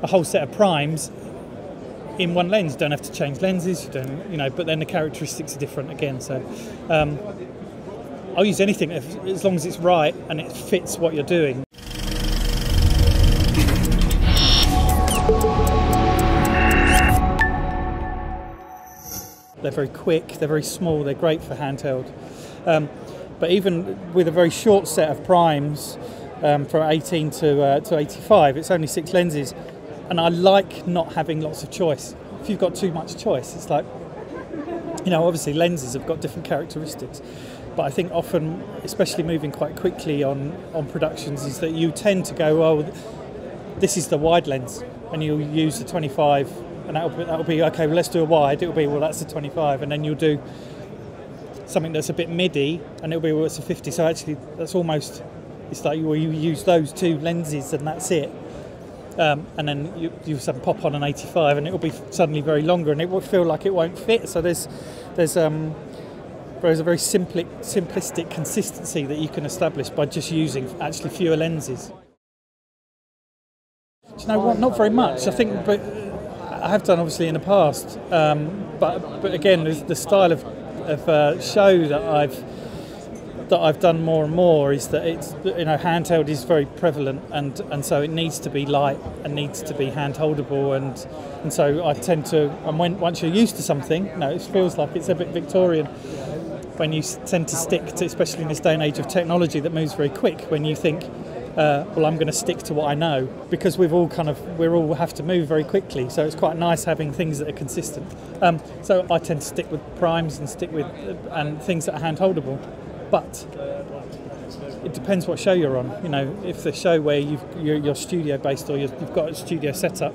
a whole set of primes in one lens. You don't have to change lenses, you don't, but then the characteristics are different again. So I'll use anything as long as it's right and it fits what you're doing. They're very quick, they're very small, they're great for handheld. But even with a very short set of primes, from 18 to 85, it's only 6 lenses. And I like not having lots of choice. If you've got too much choice, it's like, obviously lenses have got different characteristics. But I think often, especially moving quite quickly on productions, is that you tend to go, oh, this is the wide lens, and you'll use the 25, and that'll be okay. Well, let's do a wide. It'll be, well, that's the 25, and then you'll do something that's a bit midi, and it'll be, well, it's a 50. So actually, that's almost, it's like, well, you use those 2 lenses, and that's it. And then you suddenly pop on an 85, and it will be suddenly very longer, and it will feel like it won't fit. So there's a very simplistic consistency that you can establish by just using actually fewer lenses. Do you know what? Not very much. I think, but I have done obviously in the past. But again, the style of show that I've done more and more is that it's, handheld is very prevalent, and so it needs to be light and needs to be hand holdable, and so I tend to, and once you're used to something, it feels like it's a bit Victorian when you tend to stick to, especially in this day and age of technology that moves very quick, when you think, well, I'm going to stick to what I know, because we all have to move very quickly, so it's quite nice having things that are consistent. So I tend to stick with primes and things that are hand holdable. But it depends what show you're on. If the show where you're studio based, or you've got a studio setup,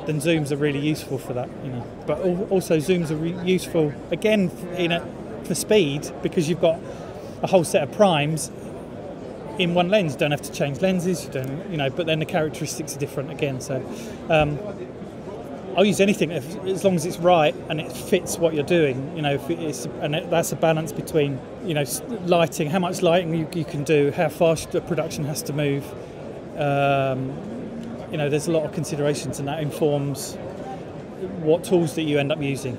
then zooms are really useful for that. But also zooms are useful again for speed, because you've got a whole set of primes in one lens. You don't have to change lenses. You don't, but then the characteristics are different again. So I'll use anything as long as it's right and it fits what you're doing. That's a balance between lighting, how much lighting you can do, how fast the production has to move. There's a lot of considerations, and that informs what tools that you end up using.